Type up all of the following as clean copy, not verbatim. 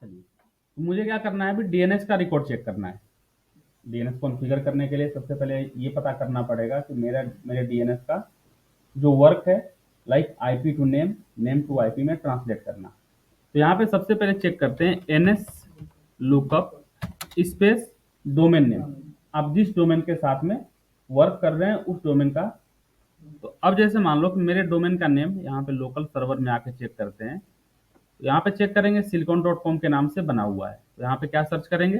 चलिए, तो मुझे क्या करना है, अभी डीएनएस का रिकॉर्ड चेक करना है। डीएनएस कॉन्फ़िगर करने के लिए सबसे पहले ये पता करना पड़ेगा कि मेरे डीएनएस का जो वर्क है, like IP to name, name to IP में ट्रांसलेट करना। तो यहाँ पे सबसे पहले चेक करते हैं NS lookup space domain name. आप जिस डोमेन के साथ में वर्क कर रहे हैं उस डोमेन का। तो अब जैसे मान लो कि मेरे डोमेन का नेम यहाँ पे लोकल सर्वर में आके चेक करते हैं। तो यहाँ पे चेक करेंगे silicon.com के नाम से बना हुआ है। तो यहाँ पे क्या सर्च करेंगे,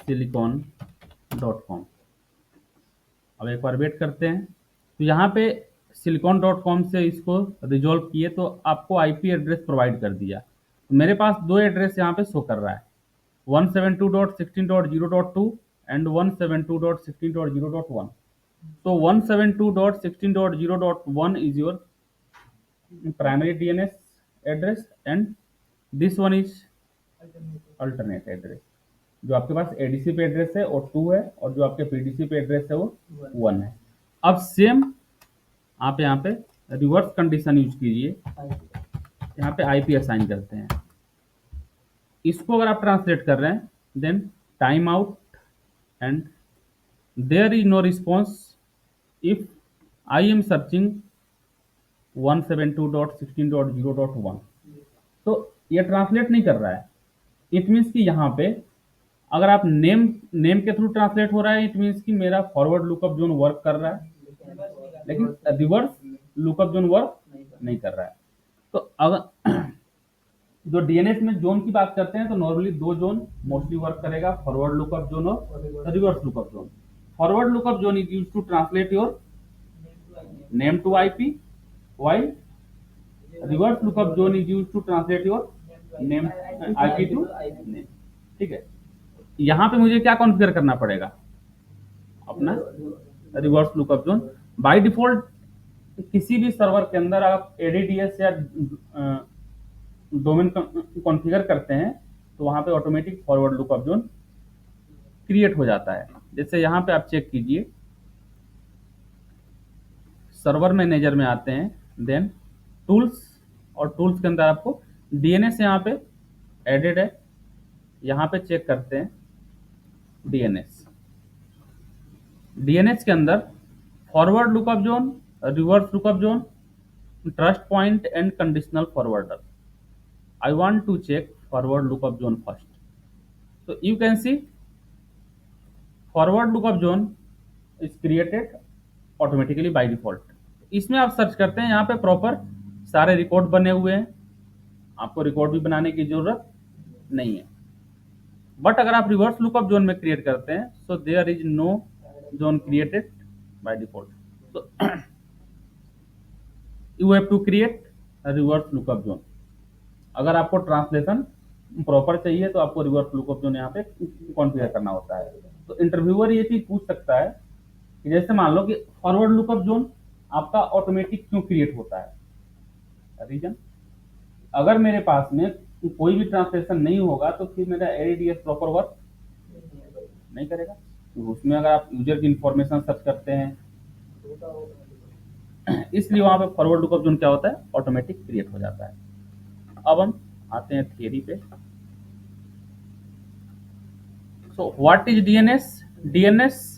silicon.com। अब एक बार वेट करते हैं। तो यहाँ पे silicon.com से इसको रिजॉल्व किए तो आपको आईपी एड्रेस प्रोवाइड कर दिया। तो मेरे पास दो एड्रेस यहाँ पे शो कर रहा है, 172.16.0.2 एंड 172.16.0.1। तो 172.16.0.1 is your primary DNS address and this one is alternate address। जो आपके पास एडीसी पे एड्रेस है और 2 है, और जो आपके पीडीसी पे एड्रेस है वो 1 है। अब सेम आप यहाँ पे रिवर्स कंडीशन यूज कीजिए। यहाँ पे आईपी असाइन करते हैं। इसको अगर आप ट्रांसलेट कर रहे हैं then time out and there is no response if I am searching 172.16.0.1। तो ये ट्रांसलेट नहीं कर रहा है। इट मीन्स कि यहाँ पे अगर आप नेम के थ्रू ट्रांसलेट हो रहा है, इट मीन्स कि मेरा फॉरवर्ड लुकअप जोन वर्क कर रहा है, लेकिन रिवर्स लुकअप जोन वर्क नहीं कर रहा है। तो अगर जो डीएनएस में जोन की बात करते हैं तो नॉर्मली दो जोन मोस्टली वर्क करेगा, फॉरवर्ड लुकअप जोन और reverse lookup zone. Forward lookup zone is use to translate your name to IP, while reverse lookup zone is used to translate your name IP to name। ठीक है, यहाँ पे मुझे क्या configure करना पड़ेगा, अपना reverse lookup zone. By default किसी भी सर्वर के अंदर आप एडीडीएस या डोमेन कॉन्फ़िगर करते हैं तो वहां पे automatic forward lookup zone create हो जाता है। जैसे यहाँ पे आप चेक कीजिए, सर्वर मैनेजर में आते हैं, देन टूल्स, और टूल्स के अंदर आपको डीएनएस यहाँ पे एडेड है। यहाँ पे चेक करते हैं डीएनएस। डीएनएस के अंदर forward lookup zone, reverse lookup zone, trust point and conditional forwarder. I want to check forward lookup zone first. तो you can see forward lookup zone is created automatically by default. इसमें आप search करते हैं, यहाँ पे proper सारे record बने हुए हैं, आपको रिकॉर्ड भी बनाने की जरूरत नहीं है। बट अगर आप रिवर्स लुकअप जोन में क्रिएट करते हैं so there is no zone created by default. तो you have to create reverse lookup zone. अगर आपको ट्रांसलेशन प्रॉपर चाहिए तो आपको रिवर्स लुकअप जोन यहाँ पे कॉन्फ़िगर करना होता है। तो इंटरव्यूअर ये चीज पूछ सकता है कि जैसे मान लो कि फॉरवर्ड लुकअप जोन आपका ऑटोमेटिक क्यों क्रिएट होता है, रीजन। अगर मेरे पास में कोई भी ट्रांसलेशन नहीं होगा तो फिर मेरा एडीडीएस प्रॉपर वर्क नहीं करेगा। तो उसमें अगर आप यूजर की इंफॉर्मेशन सर्च करते हैं इसलिए वहां पे फॉरवर्ड लुकअप जोन क्या होता है, ऑटोमेटिक क्रिएट हो जाता है। अब हम आते हैं थियरी पे। So what is DNS? DNS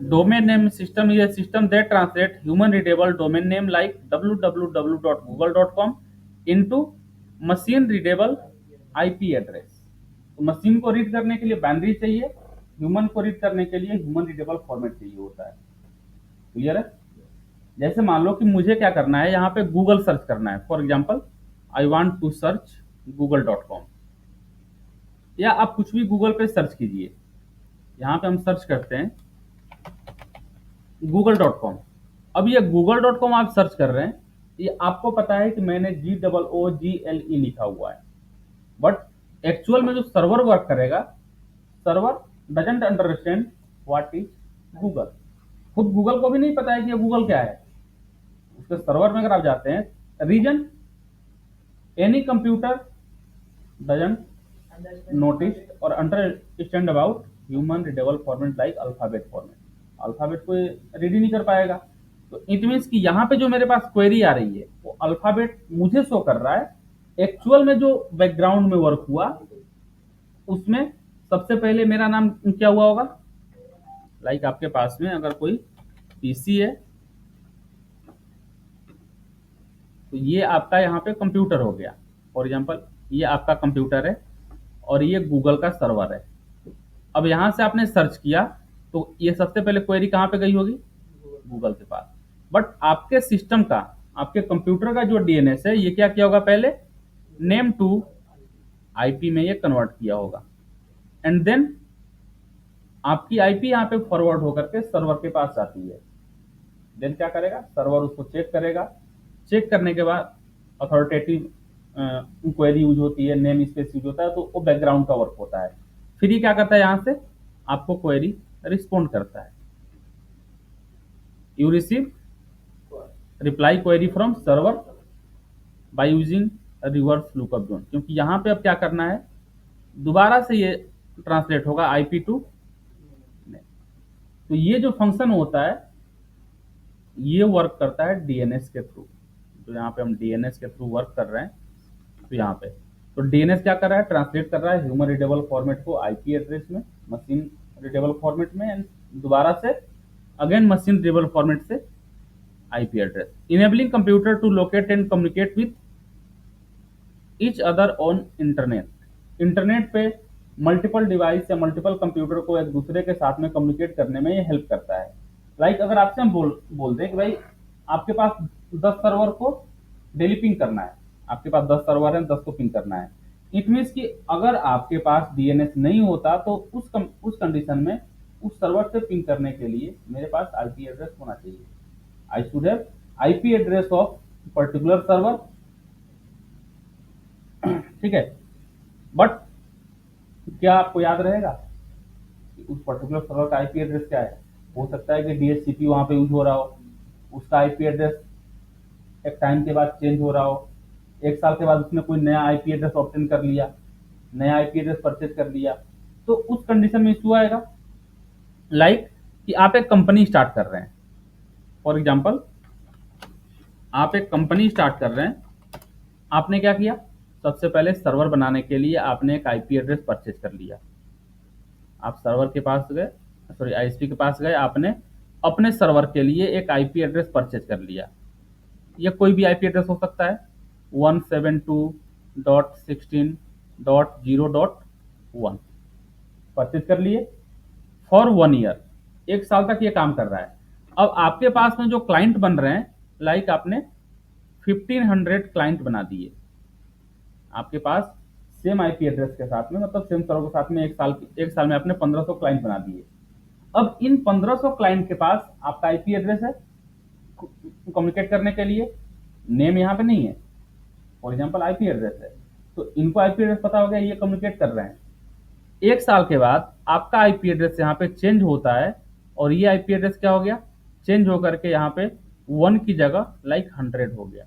domain name system is a system that translates human readable domain name like www.google.com into machine readable IP address। तो मशीन को रीड करने के लिए बाइनरी चाहिए, ह्यूमन को रीड करने के लिए ह्यूमन रीडेबल फॉर्मेट चाहिए होता है। क्लियर है? जैसे मान लो कि मुझे क्या करना है, यहाँ पे गूगल सर्च करना है। For example I want to search google.com, या आप कुछ भी गूगल पे सर्च कीजिए। यहाँ पे हम सर्च करते हैं google.com। अब ये google.com आप सर्च कर रहे हैं, ये आपको पता है कि मैंने GOOGLE लिखा हुआ है, बट एक्चुअल में जो सर्वर वर्क करेगा, server doesn't understand what is Google. खुद गूगल को भी नहीं पता है कि ये गूगल क्या है। उसके सर्वर में अगर आप जाते हैं, reason any computer doesn't notice और understand about human readable format like alphabet format. Alphabet को रीड ही नहीं कर पाएगा। तो इट मीन्स कि यहाँ पे जो मेरे पास क्वेरी आ रही है वो अल्फाबेट मुझे शो कर रहा है, एक्चुअल में जो बैकग्राउंड में वर्क हुआ उसमें सबसे पहले मेरा नाम क्या हुआ होगा, लाइक आपके पास में अगर कोई पीसी है तो ये आपका यहाँ पे कंप्यूटर हो गया, फॉर एग्जांपल ये आपका कंप्यूटर है और ये गूगल का सर्वर है। अब यहाँ से आपने सर्च किया तो ये सबसे पहले क्वेरी कहाँ पे गई होगी, गूगल के पास। बट आपके सिस्टम का, आपके कंप्यूटर का जो डीएनएस है ये क्या किया होगा, पहले नेम टू आईपी में ये कन्वर्ट किया होगा एंड देन आपकी आईपी यहाँ पे फॉरवर्ड होकर के सर्वर के पास जाती है। देन क्या करेगा, सर्वर उसको चेक करेगा, चेक करने के बाद अथॉरिटेटिव क्वेरी यूज होती है, नेम स्पेस यूज होता है, तो वो बैकग्राउंड का वर्क होता है। फिर ये क्या करता है, यहाँ से आपको क्वेरी रिस्पॉन्ड करता है। You receive reply query from server by using reverse lookup zone, क्योंकि यहाँ पे अब क्या करना है, दोबारा से ये ट्रांसलेट होगा आईपी टू। तो ये जो फंक्शन होता है ये वर्क करता है डीएनएस के थ्रू। तो यहाँ पे हम डीएनएस के थ्रू वर्क कर रहे हैं। तो यहाँ पे तो डीएनएस क्या कर रहा है, ट्रांसलेट कर रहा है ह्यूमन रीडेबल फॉर्मेट को आईपी एड्रेस में, मशीन रीडेबल फॉर्मेट में, एंड दोबारा से अगेन मशीन रीडेबल फॉर्मेट से IP address, enabling computer to locate and communicate with each other on internet. Internet पे मल्टीपल डिवाइस या मल्टीपल कंप्यूटर को एक दूसरे के साथ में कम्युनिकेट करने में ये हेल्प करता है। लाइक अगर आपसे हम बोल दें कि भाई आपके पास 10 सर्वर को डेली पिंग करना है, आपके पास 10 सर्वर है, 10 को पिंग करना है, इट मीन्स कि अगर आपके पास डीएनएस नहीं होता तो उस कंडीशन में उस सर्वर से पिंग करने के लिए मेरे पास आईपी एड्रेस होना चाहिए। I should have IP address of particular server, ठीक है। बट क्या आपको याद रहेगा कि उस पर्टिकुलर सर्वर का आईपी एड्रेस क्या है? हो सकता है कि डीएचसीपी वहां पे यूज हो रहा हो, उसका आईपी एड्रेस एक टाइम के बाद चेंज हो रहा हो, एक साल के बाद उसने कोई नया आईपी एड्रेस ऑप्टेन कर लिया, नया आईपी एड्रेस परचेज कर लिया, तो उस कंडीशन में इशू आएगा। लाइक कि आप एक कंपनी स्टार्ट कर रहे हैं, फॉर एग्जाम्पल आप एक कंपनी स्टार्ट कर रहे हैं, आपने क्या किया, सबसे पहले सर्वर बनाने के लिए आपने एक आईपी एड्रेस परचेज कर लिया। आप सर्वर के पास गए, सॉरी आईएसपी के पास गए, आपने अपने सर्वर के लिए एक आईपी एड्रेस परचेज कर लिया। ये कोई भी आईपी एड्रेस हो सकता है, 172.16.0.1 परचेज कर लिए फॉर 1 ईयर, एक साल तक ये काम कर रहा है। अब आपके पास में जो क्लाइंट बन रहे हैं, लाइक आपने 1500 क्लाइंट बना दिए आपके पास सेम आईपी एड्रेस के साथ में, मतलब सेम सर्वर के साथ में, एक साल में आपने 1500 क्लाइंट बना दिए। अब इन 1500 क्लाइंट के पास आपका आईपी एड्रेस है कम्युनिकेट करने के लिए, नेम यहाँ पे नहीं है, फॉर एग्जाम्पल आईपी एड्रेस है, तो इनको आईपी एड्रेस पता हो गया, ये कम्युनिकेट कर रहे हैं। एक साल के बाद आपका आईपी एड्रेस यहाँ पे चेंज होता है और ये आईपी एड्रेस क्या हो गया, चेंज होकर के यहाँ पे 1 की जगह लाइक 100 हो गया।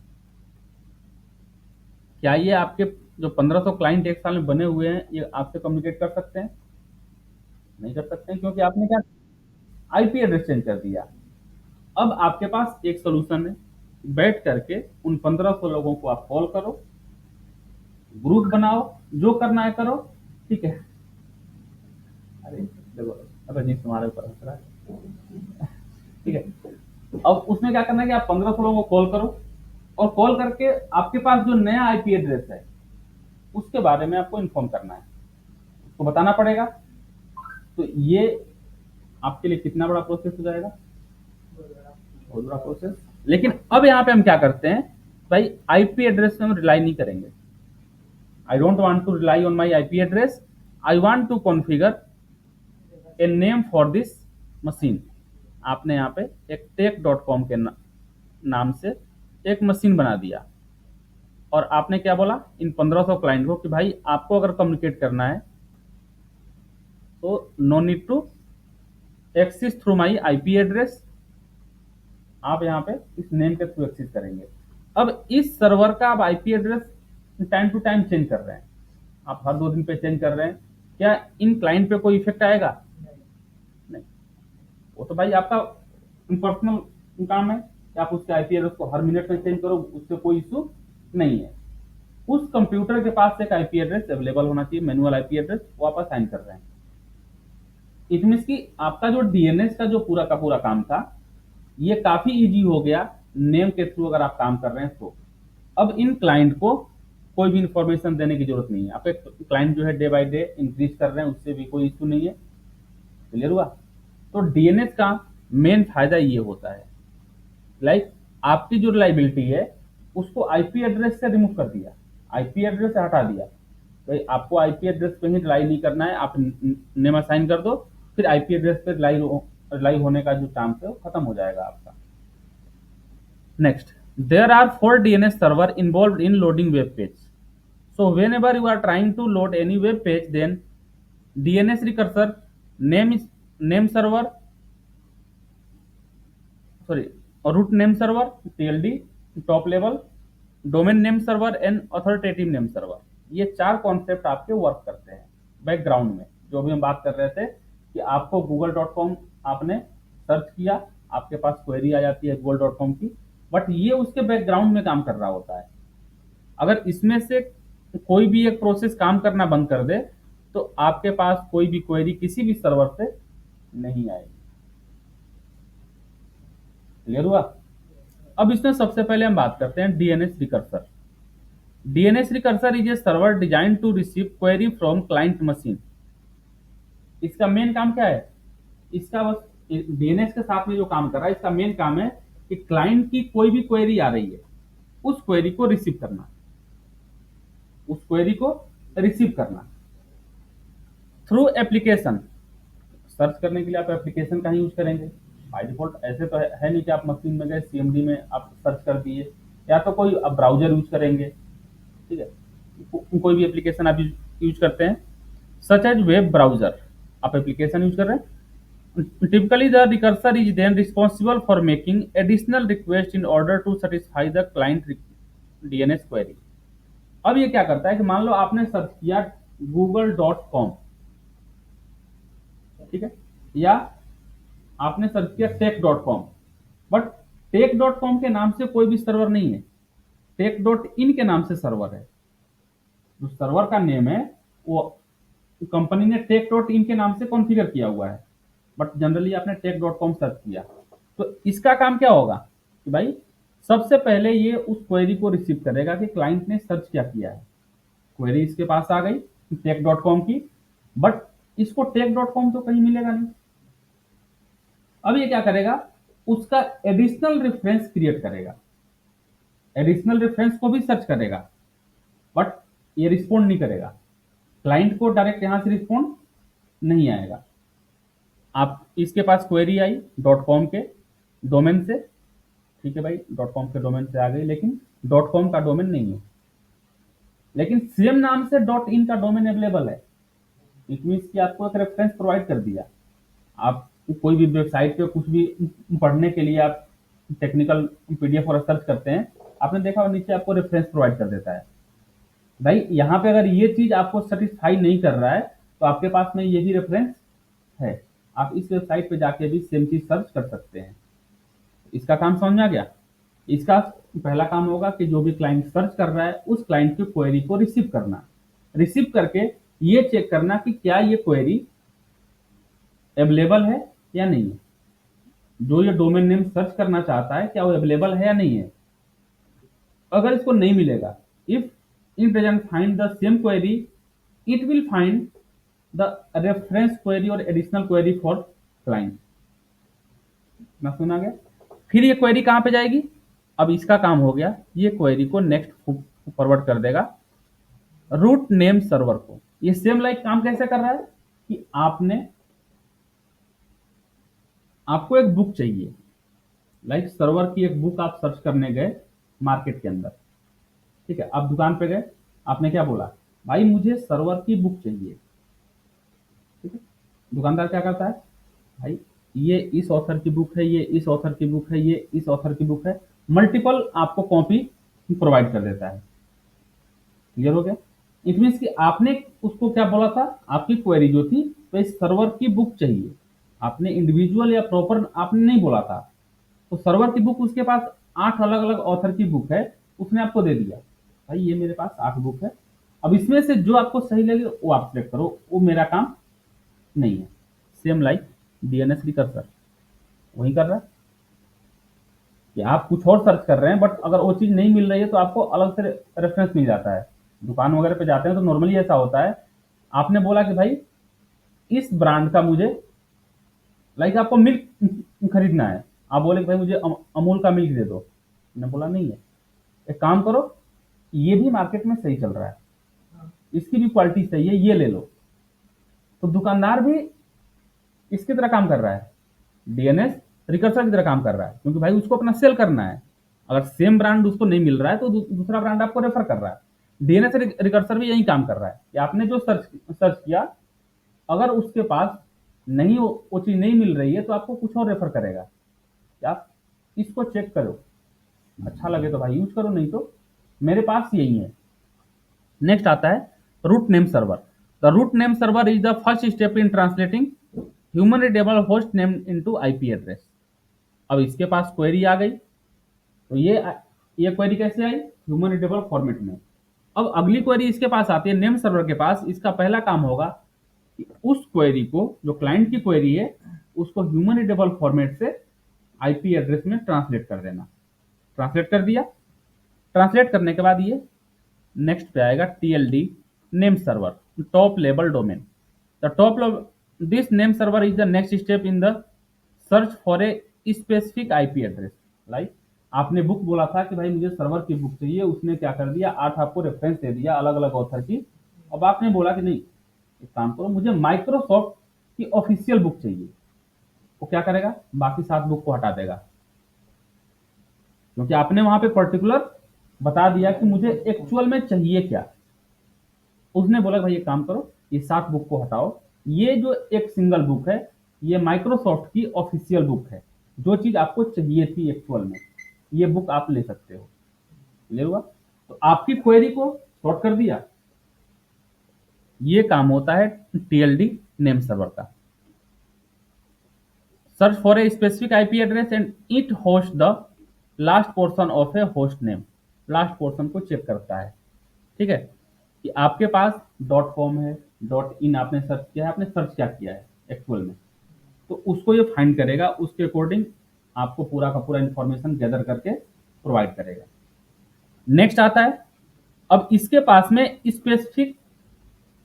क्या ये आपके जो 1500 क्लाइंट एक साल में बने हुए हैं ये आपसे कम्युनिकेट कर सकते हैं? नहीं कर सकते हैं, क्योंकि आपने क्या, आईपी एड्रेस चेंज कर दिया। अब आपके पास एक सोल्यूशन है, बैठ करके उन 1500 लोगों को आप कॉल करो, ग्रुप बनाओ, जो करना है करो, ठीक है। अरे देखो, अरे नहीं तुम्हारे ऊपर हंस रहा है, ठीक है। अब उसमें क्या करना है कि आप 1500 लोगों को कॉल करो और कॉल करके आपके पास जो नया आईपी एड्रेस है उसके बारे में आपको इन्फॉर्म करना है, उसको बताना पड़ेगा। तो ये आपके लिए कितना बड़ा प्रोसेस हो जाएगा, बहुत बड़ा प्रोसेस। लेकिन अब यहाँ पे हम क्या करते हैं, भाई आईपी एड्रेस में हम रिलाई नहीं करेंगे। I don't want to rely on my IP address, I want to configure a name for this machine. आपने यहाँ पे एक टेक.com के नाम से एक मशीन बना दिया और आपने क्या बोला इन 1500 क्लाइंट को कि भाई आपको अगर कम्युनिकेट करना है तो no need to access through my IP address, आप यहाँ पे इस नेम के थ्रू एक्सेस करेंगे। अब इस सर्वर का आप IP address time to time change कर रहे हैं, आप हर 2 दिन पे चेंज कर रहे हैं, क्या इन क्लाइंट पे कोई इफेक्ट आएगा? नहीं। वो तो भाई आपका पर्सनल काम है कि आप उसके आईपी एड्रेस को हर मिनट में चेंज करो, उससे कोई इशू नहीं है। उस कंप्यूटर के पास एक आईपी एड्रेस अवेलेबल होना चाहिए, मैनुअल आईपी एड्रेस, वो आप असाइन कर रहे हैं। इट मीन्स कि आपका जो डीएनएस का जो पूरा का पूरा काम था, ये काफी इजी हो गया नेम के थ्रू अगर आप काम कर रहे हैं तो। अब इन क्लाइंट को कोई भी इंफॉर्मेशन देने की जरूरत नहीं है। आप एक क्लाइंट जो है डे बाय डे इंक्रीज कर रहे हैं, उससे भी कोई इशू नहीं है। क्लियर हुआ? तो डीएनएस का मेन फायदा ये होता है, लाइक आपकी जो रिलायबिलिटी है उसको आईपी एड्रेस से रिमूव कर दिया, आईपी एड्रेस से हटा दिया। तो आपको आईपी एड्रेस पे ही रिलाई नहीं करना है, आप नेम असाइन कर दो, फिर आईपी एड्रेस पे रिलाई होने का जो चांस है वो खत्म हो जाएगा आपका। Next, there are 4 DNS server involved in loading web page. So whenever you are trying to load any web page, then DNS recursor, name is name server, sorry, root name server TLD, top level, domain name server and authoritative name server, ये 4 concept आपके work करते हैं background में। जो भी हम बात कर रहे थे कि आपको google.com आपने सर्च किया, आपके पास क्वेरी आ जाती है google.com की, बट ये उसके बैकग्राउंड में काम कर रहा होता है। अगर इसमें से कोई भी एक प्रोसेस काम करना बंद कर दे तो आपके पास कोई भी क्वेरी किसी भी सर्वर से नहीं आएगी। क्लियर हुआ? अब इसमें सबसे पहले हम बात करते हैं DNS recursor. DNS recursor is a server design to receive query from client machine. इसका मेन काम क्या है? इसका बस डीएनएस के साथ में जो काम कर रहा है, इसका मेन काम है कि क्लाइंट की कोई भी क्वेरी आ रही है, उस क्वेरी को रिसीव करना, उस क्वेरी को रिसीव करना थ्रू एप्लीकेशन। सर्च करने के लिए आप एप्लीकेशन का ही यूज करेंगे बाय डिफॉल्ट। ऐसे तो है नहीं कि आप मशीन में गए सीएमडी में आप सर्च कर दिए, या तो कोई आप ब्राउजर यूज करेंगे, ठीक है, कोई भी एप्लीकेशन आप यूज करते हैं, सच एज वेब ब्राउजर आप एप्लीकेशन यूज कर रहे हैं। Typically the recursor is then responsible for making additional request in order to satisfy the client DNS query. अब ये क्या करता है कि मान लो आपने सर्च किया google.com, ठीक है, या आपने सर्च किया tech.com, बट tech.com के नाम से कोई भी सर्वर नहीं है, tech.in के नाम से सर्वर है। जो सर्वर का नेम है वो कंपनी ने tech.in के नाम से कॉन्फ़िगर किया हुआ है, बट जनरली आपने tech.com सर्च किया। तो इसका काम क्या होगा कि भाई सबसे पहले ये उस क्वेरी को रिसीव करेगा कि क्लाइंट ने सर्च क्या किया है। क्वेरी इसके पास आ गई tech.com की, बट इसको tech.com तो कहीं मिलेगा नहीं। अब ये क्या करेगा, उसका एडिशनल रेफरेंस क्रिएट करेगा, एडिशनल रेफरेंस को भी सर्च करेगा, बट ये रिस्पॉन्ड नहीं करेगा, क्लाइंट को डायरेक्ट यहां से रिस्पॉन्ड नहीं आएगा। आप इसके पास क्वेरी आई डॉट कॉम के डोमेन से, ठीक है भाई, डॉट कॉम के डोमेन से आ गई, लेकिन डॉट कॉम का डोमेन नहीं है, लेकिन सेम नाम से डॉट इन का डोमेन अवेलेबल है। इट मीन्स कि आपको एक रेफरेंस प्रोवाइड कर दिया। आप कोई भी वेबसाइट पे कुछ भी पढ़ने के लिए आप टेक्निकल पीडीएफ और सर्च करते हैं, आपने देखा और नीचे आपको रेफरेंस प्रोवाइड कर देता है। भाई यहाँ पे अगर ये चीज आपको सेटिस्फाई नहीं कर रहा है तो आपके पास में ये भी रेफरेंस है, आप इस वेबसाइट पे जाके भी सेम चीज सर्च कर सकते हैं। इसका काम समझ में आ गया? इसका पहला काम होगा कि जो भी क्लाइंट सर्च कर रहा है उस क्लाइंट की क्वेरी को रिसीव करना, रिसीव करके ये चेक करना कि क्या ये क्वेरी अवेलेबल है या नहीं है, जो ये डोमेन नेम सर्च करना चाहता है क्या वो अवेलेबल है या नहीं है। अगर इसको नहीं मिलेगा, if it doesn't find the same query, it will find the reference query और additional query for client। ना सुना गया? फिर ये क्वेरी कहां पे जाएगी? अब इसका काम हो गया, ये क्वेरी को नेक्स्ट फॉरवर्ड कर देगा रूट नेम सर्वर को। ये सेम लाइक काम कैसे कर रहा है कि आपको एक बुक चाहिए, लाइक सर्वर की एक बुक आप सर्च करने गए मार्केट के अंदर, ठीक है, आप दुकान पे गए, आपने क्या बोला, भाई मुझे सर्वर की बुक चाहिए, ठीक है। दुकानदार क्या करता है, भाई ये इस ऑथर की बुक है, ये इस ऑथर की बुक है, ये इस ऑथर की बुक है, मल्टीपल आपको कॉपी प्रोवाइड कर देता है। क्लियर हो गया? इट मीन्स कि आपने उसको क्या बोला था, आपकी क्वेरी जो थी तो इस सर्वर की बुक चाहिए, आपने इंडिविजुअल या प्रॉपर आपने नहीं बोला था। तो सर्वर की बुक उसके पास 8 अलग अलग ऑथर की बुक है, उसने आपको दे दिया। भाई ये मेरे पास 8 बुक है, अब इसमें से जो आपको सही लगे वो आप सिलेक्ट करो, वो मेरा काम नहीं है। सेम लाइक डीएनएस रिकर्सर वही कर रहा है कि आप कुछ और सर्च कर रहे हैं, बट अगर वो चीज़ नहीं मिल रही है तो आपको अलग से रेफरेंस मिल जाता है। दुकान वगैरह पे जाते हैं तो नॉर्मली ऐसा होता है, आपने बोला कि भाई इस ब्रांड का मुझे, लाइक आपको मिल्क खरीदना है, आप बोले कि भाई मुझे अमूल का मिल्क दे दो, मैंने बोला नहीं है, एक काम करो, ये भी मार्केट में सही चल रहा है, इसकी भी क्वालिटी सही है, ये ले लो। तो दुकानदार भी इसकी तरह काम कर रहा है, डीएनएस रिकर्सर की तरह काम कर रहा है, क्योंकि भाई उसको अपना सेल करना है। अगर सेम ब्रांड उसको नहीं मिल रहा है तो दूसरा ब्रांड आपको रेफर कर रहा है। डीएनएस रिकर्सर भी यही काम कर रहा है कि आपने जो सर्च सर्च किया, अगर उसके पास नहीं वो चीज नहीं मिल रही है तो आपको कुछ और रेफर करेगा कि आप इसको चेक करो, अच्छा लगे तो भाई यूज करो, नहीं तो मेरे पास यही है। नेक्स्ट आता है root name server. The root name server is the first step in translating human readable host name into IP address. अब इसके पास क्वेरी आ गई, तो ये क्वेरी कैसे आई, ह्यूमन रीडेबल फॉर्मेट में। अब अगली क्वेरी इसके पास आती है नेम सर्वर के पास, इसका पहला काम होगा कि उस क्वेरी को, जो क्लाइंट की क्वेरी है, उसको ह्यूमन रीडेबल फॉर्मेट से आईपी एड्रेस में ट्रांसलेट कर देना। ट्रांसलेट कर दिया, ट्रांसलेट करने के बाद ये नेक्स्ट पे आएगा TLD name server, top level domain. The top this name server is the next step in the search for a specific IP address. Like आपने बुक बोला था कि भाई मुझे सर्वर की बुक चाहिए, उसने क्या कर दिया, 8 आपको रेफरेंस दे दिया अलग अलग ऑथर की। अब आपने बोला कि नहीं, एक काम करो, मुझे माइक्रोसॉफ्ट की ऑफिशियल बुक चाहिए, वो क्या करेगा, बाकी 7 बुक को हटा देगा, क्योंकि आपने वहां पे पर्टिकुलर बता दिया कि मुझे एक्चुअल में चाहिए क्या। उसने बोला भाई ये काम करो, ये 7 बुक को हटाओ, ये जो एक सिंगल बुक है ये माइक्रोसॉफ्ट की ऑफिशियल बुक है, जो चीज आपको चाहिए थी एक्चुअल में, ये बुक आप ले सकते हो। क्लियर हुआ? तो आपकी क्वेरी को सॉर्ट कर दिया। ये काम होता है टीएलडी नेम सर्वर का। Search for a specific IP address and it host the last portion of A host name. Last portion को चेक करता है, ठीक है, कि आपके पास डॉट कॉम है, डॉट इन आपने सर्च किया है, आपने सर्च क्या किया है एक्चुअल में, तो उसको ये फाइंड करेगा, उसके अकॉर्डिंग आपको पूरा का पूरा इंफॉर्मेशन गैदर करके प्रोवाइड करेगा। नेक्स्ट आता है, अब इसके पास में स्पेसिफिक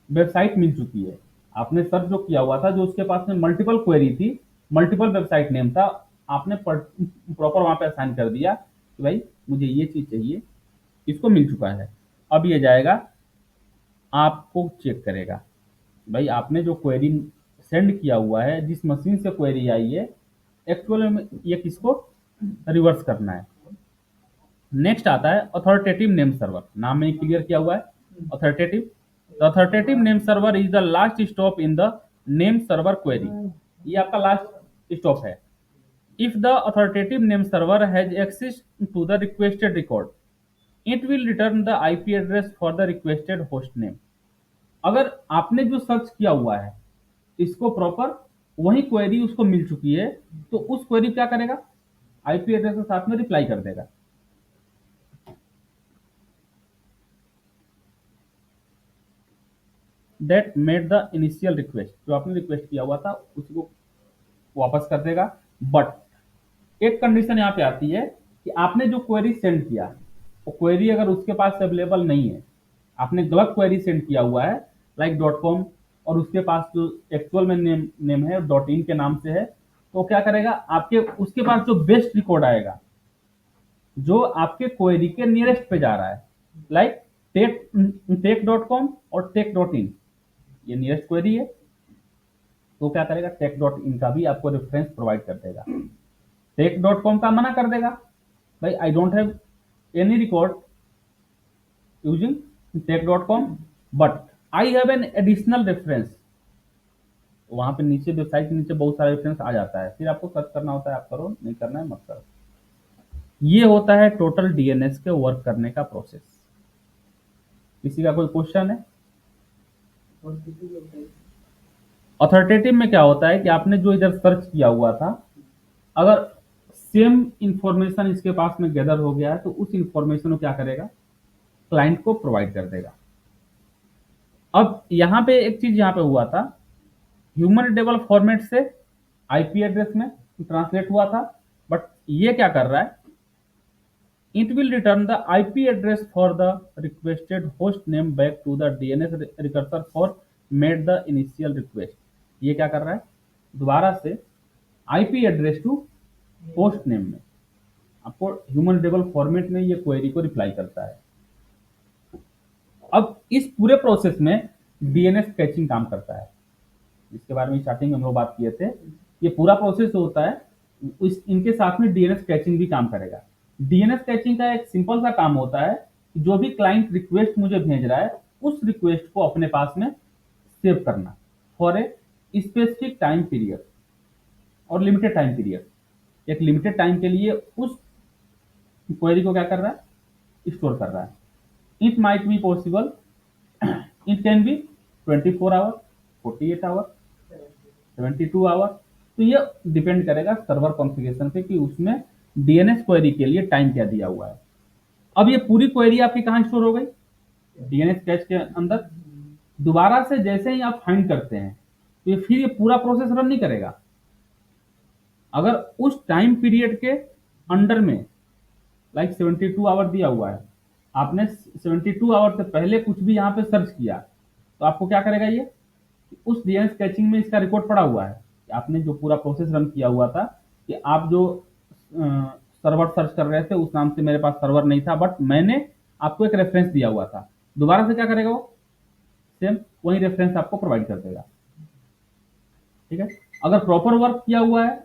वेबसाइट मिल चुकी है, आपने सर्च जो किया हुआ था, जो उसके पास में मल्टीपल क्वेरी थी, मल्टीपल वेबसाइट नेम था, आपने प्रॉपर वहां पे असाइन कर दिया कि भाई मुझे ये चीज चाहिए, इसको मिल चुका है। अब ये जाएगा, आपको चेक करेगा, भाई आपने जो क्वेरी सेंड किया हुआ है, जिस मशीन से क्वेरी आई है, एक्चुअल में ये किसको रिवर्स करना है। नेक्स्ट आता है अथॉरिटेटिव नेम सर्वर, नाम में क्लियर किया हुआ है authoritative. The authoritative name server is the last stop in the name server query. ये आपका लास्ट स्टॉप है। If the authoritative name server has access to the requested record, it will return the IP address for the requested host name. अगर आपने जो search किया हुआ है, इसको प्रॉपर वही क्वेरी उसको मिल चुकी है, तो उस क्वेरी क्या करेगा, आईपी एड्रेस के साथ में रिप्लाई कर देगा। That made the initial request, जो आपने रिक्वेस्ट किया हुआ था उसको वापस कर देगा। बट एक कंडीशन यहाँ पे आती है कि आपने जो क्वेरी सेंड किया, वो क्वेरी अगर उसके पास अवेलेबल नहीं है, आपने गलत क्वेरी सेंड किया हुआ है, लाइक डॉट कॉम, और उसके पास जो एक्चुअल में नेम है डॉट इन के नाम से है, तो क्या करेगा, आपके उसके पास जो बेस्ट रिकॉर्ड आएगा, जो आपके क्वेरी के नियरेस्ट पे जा रहा है, like tech tech dot com और टेक डॉट इन, ये नियरेस्ट क्वेरी है, तो क्या करेगा, टेक डॉट इन का भी आपको रेफरेंस प्रोवाइड कर देगा। टेक डॉट कॉम का मना कर देगा, भाई I don't have any record using tech dot com, but I have an additional reference. वहां पे नीचे वेबसाइट के नीचे बहुत सारा रेफरेंस आ जाता है, फिर आपको सर्च करना होता है, आप करो, नहीं करना है मत करो। ये होता है टोटल डीएनएस के वर्क करने का प्रोसेस। किसी का कोई क्वेश्चन है? अथॉरिटेटिव में क्या होता है कि आपने जो इधर सर्च किया हुआ था, अगर सेम इंफॉर्मेशन इसके पास में गैदर हो गया है, तो उस इंफॉर्मेशन को क्या करेगा, क्लाइंट को प्रोवाइड कर देगा। अब यहाँ पे एक चीज यहाँ पे हुआ था, ह्यूमन टेबल फॉर्मेट से आईपी एड्रेस में ट्रांसलेट हुआ था, बट ये क्या कर रहा है, it will return the IP address for the requested host name back to the DNS recurser for made the initial request। ये क्या कर रहा है, दोबारा से IP address to host name में आपको ह्यूमन टेबल फॉर्मेट में ये क्वेरी को रिप्लाई करता है। अब इस पूरे प्रोसेस में डीएनएस कैचिंग काम करता है, जिसके बारे में स्टार्टिंग में हम लोग बात किए थे। ये पूरा प्रोसेस होता है, इनके साथ में डीएनएस कैचिंग भी काम करेगा। डीएनएस कैचिंग का एक सिंपल सा काम होता है कि जो भी क्लाइंट रिक्वेस्ट मुझे भेज रहा है उस रिक्वेस्ट को अपने पास में सेव करना for a specific time period और लिमिटेड टाइम पीरियड। एक लिमिटेड टाइम के लिए उस क्वेरी को क्या कर रहा है, स्टोर कर रहा है। It might be possible, it can be 24 hour, 48 hour, 72 hour. तो ये डिपेंड करेगा सर्वर कॉन्फ़िगरेशन पे कि उसमें डीएनएस क्वेरी के लिए टाइम क्या दिया हुआ है। अब ये पूरी क्वेरी आपकी कहाँ स्टोर हो गई, डीएनएस कैच के अंदर। दोबारा से जैसे ही आप फाइंड करते हैं तो ये फिर ये पूरा प्रोसेस रन नहीं करेगा। अगर उस टाइम पीरियड के अंडर में लाइक 72 आवर दिया हुआ है, आपने 72 आवर से पहले कुछ भी यहाँ पे सर्च किया, तो आपको क्या करेगा ये, उस डीएनएस कैचिंग में इसका रिकॉर्ड पड़ा हुआ है कि आपने जो पूरा प्रोसेस रन किया हुआ था कि आप जो सर्वर सर्च कर रहे थे उस नाम से मेरे पास सर्वर नहीं था, बट मैंने आपको एक रेफरेंस दिया हुआ था। दोबारा से क्या करेगा वो, सेम वही रेफरेंस आपको प्रोवाइड कर देगा। ठीक है, अगर प्रॉपर वर्क किया हुआ है,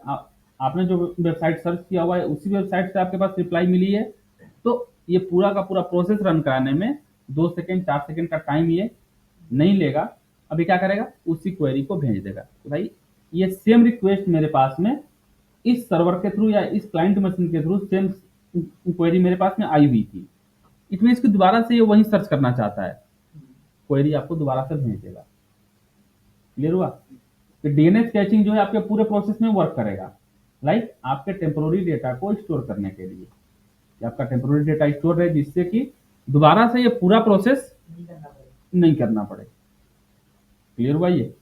आपने जो वेबसाइट सर्च किया हुआ है उसी वेबसाइट से आपके पास रिप्लाई मिली है, तो ये पूरा का पूरा प्रोसेस रन कराने में 2 सेकेंड 4 सेकेंड का टाइम ये नहीं लेगा। अभी क्या करेगा, उसी क्वेरी को भेज देगा तो भाई ये सेम रिक्वेस्ट मेरे पास में इस सर्वर के थ्रू या इस क्लाइंट मशीन के थ्रू सेम क्वेरी मेरे पास में आई हुई थी। इट मीन कि दोबारा से ये वही सर्च करना चाहता है, क्वेरी आपको दोबारा से भेज देगा। क्लियर हुआ कि डीएनएस कैचिंग जो है आपके पूरे प्रोसेस में वर्क करेगा, लाइक आपके टेम्पोररी डेटा को स्टोर करने के लिए कि आपका टेम्पोररी डेटा स्टोर रहे, जिससे कि दोबारा से ये पूरा प्रोसेस नहीं करना पड़े। क्लियर हुआ, ये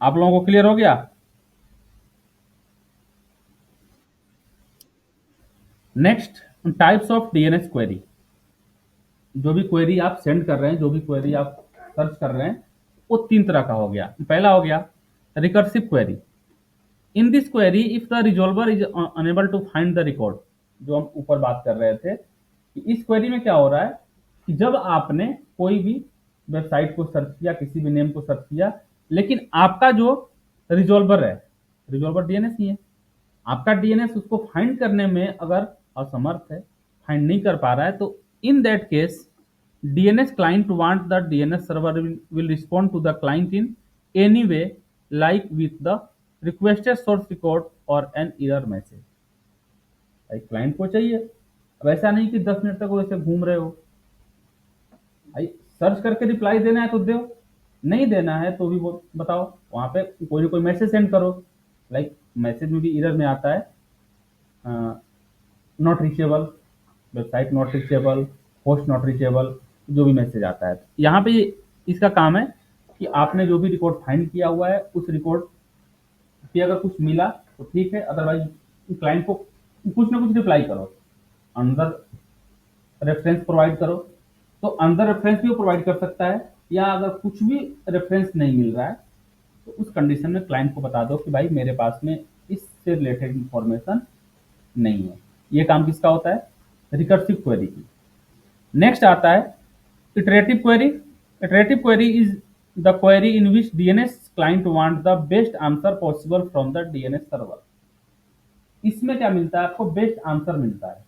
आप लोगों को क्लियर हो गया। Next, types of DNS query. जो भी क्वेरी आप सेंड कर रहे हैं, जो भी क्वेरी आप सर्च कर रहे हैं, वो 3 तरह का हो गया। पहला हो गया recursive query. In this query if the resolver is unable to find the record, जो हम ऊपर बात कर रहे थे कि इस क्वेरी में क्या हो रहा है कि जब आपने कोई भी वेबसाइट को सर्च किया, किसी भी नेम को सर्च किया, लेकिन आपका जो रिजॉल्वर है, रिजॉल्वर डीएनएस ही है, आपका डीएनएस उसको फाइंड करने में अगर असमर्थ है, फाइंड नहीं कर पा रहा है, तो in that case DNS client want the DNS server will respond to the client in any way, like with the requested source record or an error message। भाई क्लाइंट को चाहिए, अब ऐसा नहीं कि 10 मिनट तक वो ऐसे घूम रहे हो। भाई सर्च करके रिप्लाई देना है तो दो, नहीं देना है तो भी वो बताओ, वहां पे कोई ना कोई मैसेज सेंड करो। लाइक मैसेज में भी एरर में आता है not reachable, website not reachable, host not reachable, जो भी मैसेज आता है। यहाँ पे इसका काम है कि आपने जो भी रिकॉर्ड फाइंड किया हुआ है उस रिकॉर्ड पे अगर कुछ मिला तो ठीक है, अदरवाइज क्लाइंट को कुछ ना कुछ रिप्लाई करो, अंदर रेफरेंस प्रोवाइड करो। तो अंदर रेफरेंस भी वो प्रोवाइड कर सकता है, या अगर कुछ भी रेफरेंस नहीं मिल रहा है तो उस कंडीशन में क्लाइंट को बता दो कि भाई मेरे पास में इससे रिलेटेड इंफॉर्मेशन नहीं है। ये काम किसका होता है, रिकर्सिव क्वेरी की। नेक्स्ट आता है iterative query. Iterative query is the query in which DNS client want the best answer possible from the DNS server. इसमें क्या मिलता है, आपको बेस्ट आंसर मिलता है।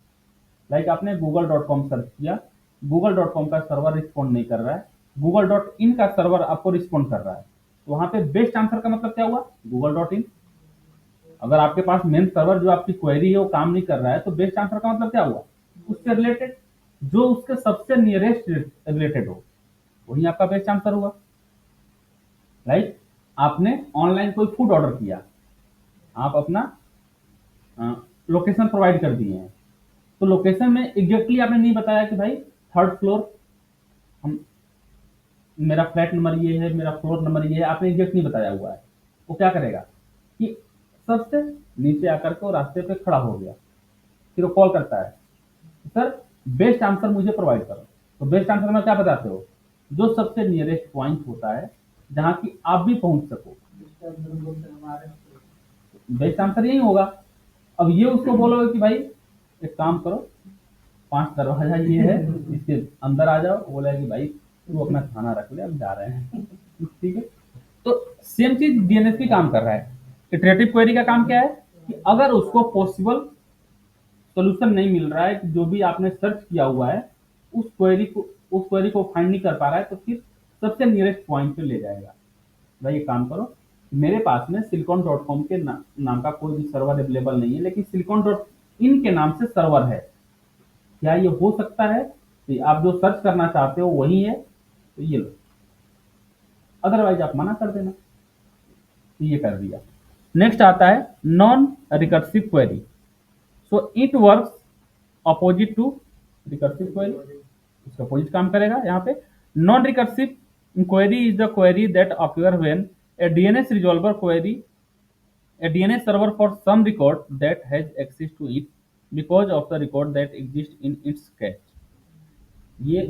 लाइक आपने google.com सर्च किया, google.com का सर्वर रिस्पॉन्ड नहीं कर रहा है, google.in का सर्वर आपको रिस्पॉन्ड कर रहा है, तो वहां पे बेस्ट आंसर का मतलब क्या हुआ, google.in। अगर आपके पास मेन सर्वर जो आपकी क्वेरी है वो काम नहीं कर रहा है, तो बेस्ट आंसर का मतलब क्या हुआ, उससे रिलेटेड, जो उसके सबसे नियरेस्ट रिलेटेड हो, वही आपका बेस्ट आंसर हुआ। लाइक आपने ऑनलाइन कोई फूड ऑर्डर किया, आप अपना लोकेशन प्रोवाइड कर दिए हैं, तो लोकेशन में एग्जैक्टली आपने नहीं बताया कि भाई थर्ड फ्लोर, हम मेरा फ्लैट नंबर ये है, मेरा फ्लोर नंबर ये है, आपने एग्जैक्ट नहीं बताया हुआ है। वो क्या करेगा कि सबसे नीचे आकर के वो रास्ते पे खड़ा हो गया, फिर वो कॉल करता है, सर बेस्ट आंसर मुझे प्रोवाइड करो। तो बेस्ट आंसर में क्या बताते हो, जो सबसे नियरेस्ट पॉइंट होता है जहां की आप भी पहुंच सको, बेस्ट आंसर यही होगा। अब ये उसको बोलोगे कि भाई एक काम करो, 5 दरवाजा ये है, इसके अंदर आ जाओ, बोला कि भाई तू अपना खाना रख ले, हम जा रहे हैं। ठीक है। तो सेम चीज डीएनएस भी काम कर रहा है। इटरेटिव क्वेरी का काम क्या है कि अगर उसको पॉसिबल सोल्यूशन नहीं मिल रहा है कि जो भी आपने सर्च किया हुआ है उस क्वेरी को फाइंड नहीं कर पा रहा है, तो फिर सबसे नियरेस्ट पॉइंट पे ले जाएगा। भाई ये काम करो, मेरे पास में silicon.com के नाम का कोई भी सर्वर अवेलेबल नहीं है, लेकिन silicon.in के नाम से सर्वर है, क्या ये हो सकता है कि आप जो सर्च करना चाहते हो वही है, तो ये लो, अदरवाइज आप मना कर देना। तो ये कर दिया। नेक्स्ट आता है non recursive query. So it works opposite to recursive query, इसका अपोजिट काम करेगा। यहाँ पे non recursive query is the query that appear when a DNS resolver query a DNS server for some record that has access to it because of the record that exists in its cache। ये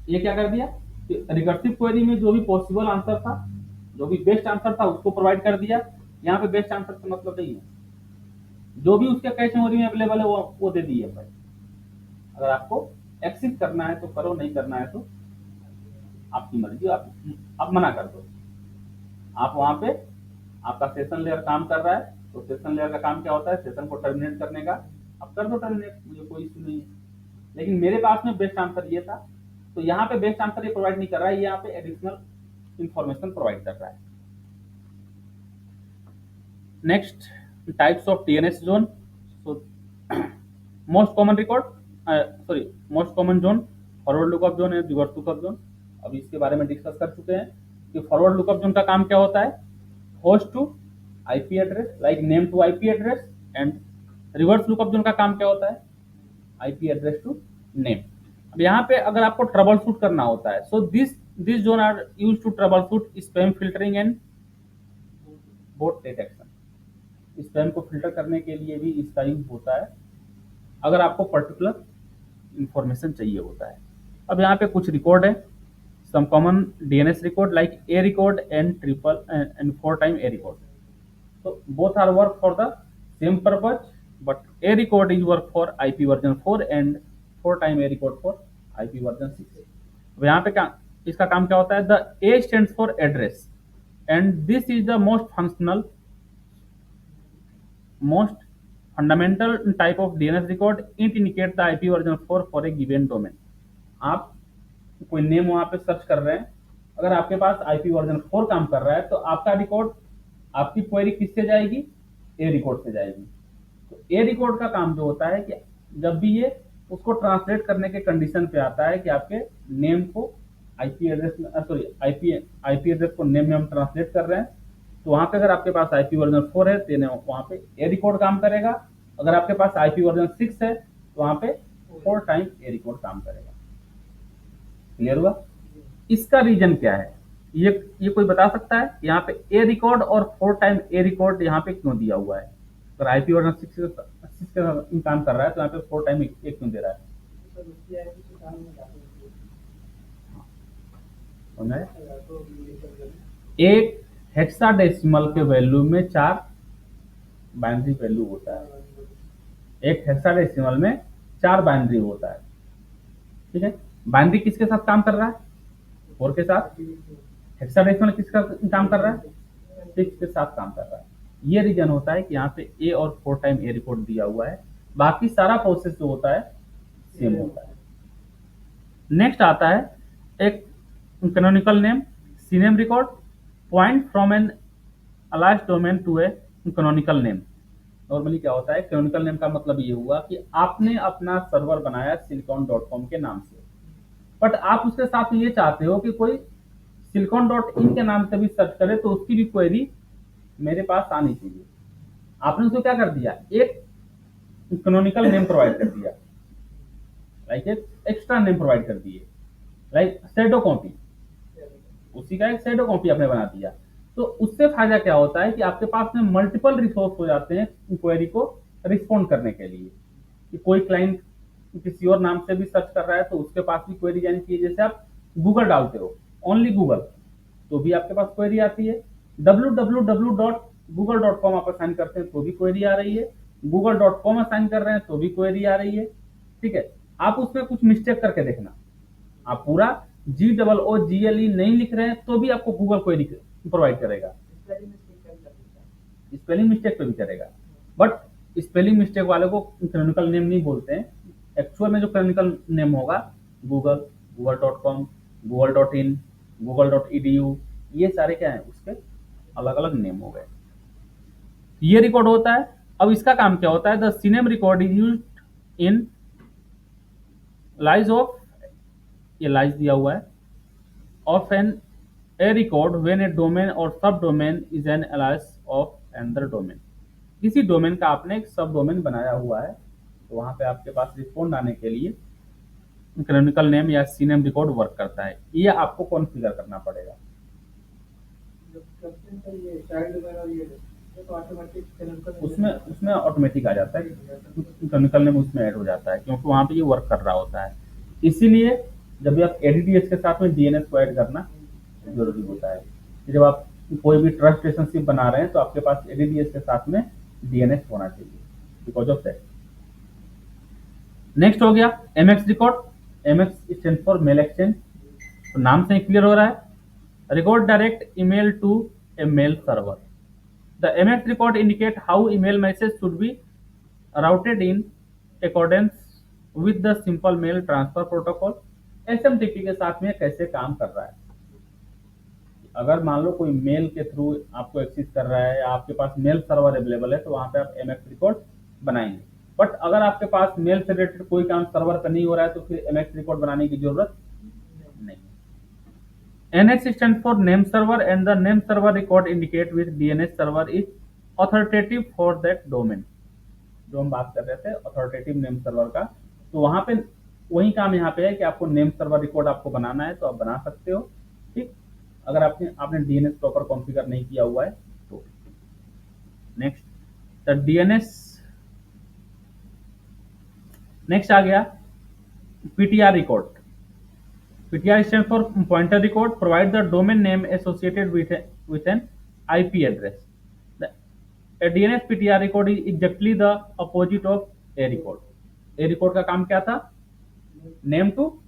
ये क्या कर दिया कि recursive query में जो भी possible answer था, जो भी बेस्ट आंसर था उसको प्रोवाइड कर दिया। यहाँ पे बेस्ट आंसर का मतलब नहीं है, जो भी उसके कैश मेमोरी में अवेलेबल है वो दे दिए भाई। अगर आपको एक्सेस करना है तो करो, नहीं करना है तो आपकी मर्जी, आप मना कर दो। आप वहां पे आपका सेशन लेयर काम कर रहा है, तो सेशन लेयर का काम क्या होता है, सेशन को टर्मिनेट करने का। आप कर दो टर्मिनेट, मुझे कोई इश्यू नहीं है। लेकिन मेरे पास में बेस्ट आंसर ये था, तो यहाँ पे बेस्ट आंसर ये प्रोवाइड नहीं कर रहा है, यहाँ पे एडिशनल इंफॉर्मेशन प्रोवाइड कर रहा है। Next types of TNS zone. So most common record, sorry most common zone, forward lookup zone and reverse lookup zone. अभी इसके बारे में डिस्कस कर चुके हैं कि फॉरवर्ड लुकअप जोन का काम क्या होता है, host to IP address, like name to IP address. And reverse lookup zone का काम क्या होता है, आईपी एड्रेस टू नेम। अब यहाँ पे अगर आपको ट्रबल शूट करना होता है, so this zone are use to trouble shoot spam filtering and bot detection. Spam को फिल्टर करने के लिए भी इसका यूज होता है, अगर आपको पर्टिकुलर इंफॉर्मेशन चाहिए होता है। अब यहाँ पे कुछ रिकॉर्ड है, some common DNS record like A record and triple and 4 time A record. So both are work for the same purpose, but A record is work for IP version 4 and 4 time A record for IP version 6। अब यहाँ पे क्या इसका काम क्या होता है, the A stands for address and this is the most fundamental type of DNS record। It indicates the IP version 4 for a given domain। आप कोई नेम वहां पे सर्च कर रहे हैं, अगर आपके पास आईपी वर्जन 4 काम कर रहा है तो आपका रिकॉर्ड, आपकी क्वेरी किससे जाएगी, ए रिकॉर्ड से जाएगी। तो ए रिकॉर्ड का काम जो होता है कि जब भी ये उसको ट्रांसलेट करने के कंडीशन पे आता है कि आपके नेम को आईपी एड्रेस में, सॉरी आईपी एड्रेस को नेम में हम ट्रांसलेट कर रहे हैं, तो वहां पे अगर आपके पास आईपी वर्जन 4 है तो वहां पे ए रिकॉर्ड काम करेगा। अगर आपके पास आईपी वर्जन 6 है तो वहां पे 4 टाइम ए रिकॉर्ड काम करेगा। क्लियर हुआ। इसका रीजन क्या है, ये कोई बता सकता है, यहाँ पे ए रिकॉर्ड और 4 टाइम ए रिकॉर्ड यहाँ पे क्यों दिया हुआ है। अगर आईपी वर्जन 6 का काम कर रहा है तो यहाँ पे 4 टाइम ए क्यों दे रहा है, समझ आया? एक हेक्साडेसिमल के वैल्यू में 4 बाइनरी वैल्यू होता है, एक हेक्साडेसिमल में 4 बाइनरी होता है। ठीक है, बाइनरी किसके साथ काम कर रहा है, 4 के साथ। हेक्साडेसिमल किसका काम कर रहा है, 6 के साथ काम कर रहा है। ये रीजन होता है कि यहाँ पे ए और 4 टाइम ए रिकॉर्ड दिया हुआ है, बाकी सारा प्रोसेस जो होता है सेम होता है। नेक्स्ट आता है एक canonical name, CNAME record, point from an alias domain to a canonical name. Normally क्या होता है, कैनोनिकल नेम का मतलब ये हुआ कि आपने अपना सर्वर बनाया silicon.com के नाम से, बट आप उसके साथ ये चाहते हो कि कोई silicon.in के नाम से भी सर्च करे तो उसकी भी क्वेरी मेरे पास आनी चाहिए। आपने उसको क्या कर दिया, एक कैनोनिकल नेम प्रोवाइड कर दिया, लाइक एक एक्स्ट्रा नेम प्रोवाइड कर दिए, लाइक शैडो कॉपी, उसी का एक शैडो कॉपी आपने बना दिया। तो उससे फायदा क्या होता है कि आपके पास में मल्टीपल रिसोर्स हो जाते हैं क्वेरी को रिस्पॉन्ड करने के लिए, कि कोई क्लाइंट किसी और नाम से भी सर्च कर रहा है तो उसके पास भी क्वेरी जानी चाहिए। जैसे आप गूगल डालते हो, ओनली गूगल, तो भी आपके पास क्वेरी आती है। www.google.com आप असाइन करते हैं तो भी क्वेरी आ रही है, google.com असाइन कर रहे हैं तो भी क्वेरी आ रही है। ठीक है, आप उसमें कुछ मिस्टेक करके देखना, आप पूरा GOOGLE नहीं लिख रहे हैं तो भी आपको गूगल क्वेरी प्रोवाइड करेगा, स्पेलिंग मिस्टेक पे भी करेगा। बट स्पेलिंग मिस्टेक वाले को कैनोनिकल नेम नहीं बोलते हैं, एक्चुअल में जो कैनोनिकल नेम होगा गूगल, google.com, google.in, google.edu, ये सारे क्या है उसके अलग अलग नेम हो गए। ये रिकॉर्ड होता है। अब इसका काम क्या होता है, the CNAME record is use in lies of, ये लाइज दिया हुआ है, of an A record when a domain और sub domain is an alias of another domain. किसी डोमेन का आपने एक सब डोमेन बनाया हुआ है, तो वहां पे आपके पास रिस्पॉन्ड आने के लिए कैनोनिकल नेम या सीनेम रिकॉर्ड वर्क करता है। ये आपको कॉन्फ़िगर करना पड़ेगा। उसमें उसमें ऑटोमेटिक आ जाता है, कैनोनिकल नेम उसमें ऐड हो जाता है क्योंकि वहां पे ये वर्क कर रहा होता है। इसीलिए जब भी आप एडीडीएस के साथ में डीएनएस को ऐड करना जरूरी होता है। जब आप कोई भी ट्रस्ट रिलेशनशिप बना रहे हैं तो आपके पास एडीडीएस के साथ में डीएनएस होना चाहिए, बिकॉज ऑफ दैट। नेक्स्ट हो गया MX record. MX stand for mail exchange, तो नाम से ही क्लियर हो रहा है, record direct email to a mail server. The MX record indicate how email message should be routed in accordance with the simple mail transfer protocol। SMTP के साथ में कैसे काम कर रहा है। अगर मान लो कोई मेल के थ्रू आपको एक्सेस कर रहा है या आपके पास मेल सर्वर अवेलेबल है तो वहां पे आप एमएक्स रिकॉर्ड बनाएंगे। बट अगर आपके पास मेल से रिलेटेड कोई काम सर्वर पर नहीं हो रहा है तो फिर एमएक्स रिकॉर्ड बनाने की जरूरत नहीं। NS stands for name server and the name server record indicate which DNS server is authoritative for that domain। जो हम बात कर रहे थे अथॉरिटेटिव नेम सर्वर का, तो वहां पे वही काम यहाँ पे है कि आपको नेम सर्वर रिकॉर्ड आपको बनाना है तो आप बना सकते हो। ठीक, अगर आपने आपने डीएनएस प्रॉपर कॉन्फ़िगर नहीं किया हुआ है तो। नेक्स्ट द डीएनएस, नेक्स्ट आ गया PTR record. PTR stand for pointer record, provide the domain name associated with an IP address. A DNS PTR record is exactly the opposite of A record। A record का काम क्या था, name to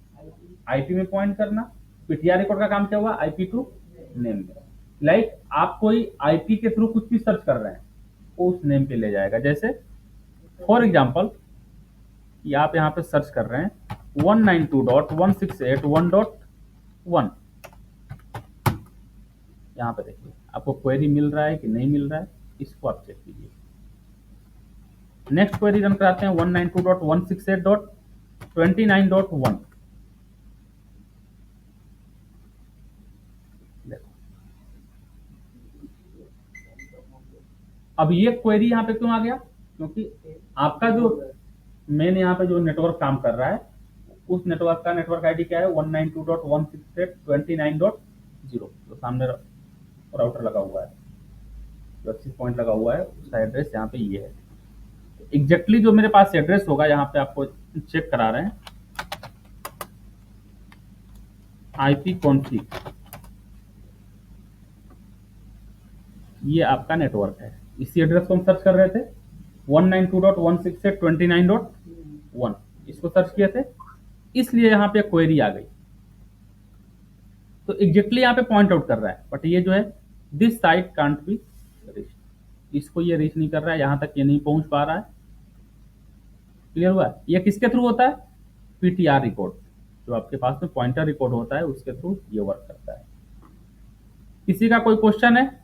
IP में point करना। PTR record का काम क्या हुआ, आईपी टू नेम में। लाइक आप कोई आईपी के थ्रू कुछ भी सर्च कर रहे हैं वो उस नेम पे ले जाएगा। जैसे फॉर एग्जांपल कि आप यहाँ पे सर्च कर रहे हैं 192.168.1.1, यहाँ पे देखिए आपको क्वेरी मिल रहा है कि नहीं मिल रहा है, इसको आप चेक कीजिए। नेक्स्ट क्वेरी रन कराते हैं 192.168.29.1। अब ये क्वेरी यहाँ पे क्यों आ गया, क्योंकि आपका जो मेन यहाँ पे जो नेटवर्क काम कर रहा है उस नेटवर्क का नेटवर्क आईडी क्या है 192.168.29.0। तो सामने राउटर लगा हुआ है, जो एक्सेस पॉइंट लगा हुआ है उसका एड्रेस यहाँ पे ये है। एग्जैक्टली जो मेरे पास एड्रेस होगा यहाँ पे आपको चेक करा रहे हैं, आईपी कॉन्फिग, ये आपका नेटवर्क है। इसी एड्रेस को हम सर्च कर रहे थे 192.168.29.1, इसको सर्च किए थे, इसलिए यहाँ पे क्वेरी आ गई। तो एग्जैक्टली यहाँ पे पॉइंट आउट कर रहा है, बट ये जो है this site can't be reach, इसको ये रीच नहीं कर रहा है, यहाँ तक ये नहीं पहुंच पा रहा है। क्लियर हुआ, ये किसके थ्रू होता है, पीटीआर रिकॉर्ड, जो आपके पास में पॉइंटर रिकॉर्ड होता है उसके थ्रू ये वर्क करता है। किसी का कोई क्वेश्चन है?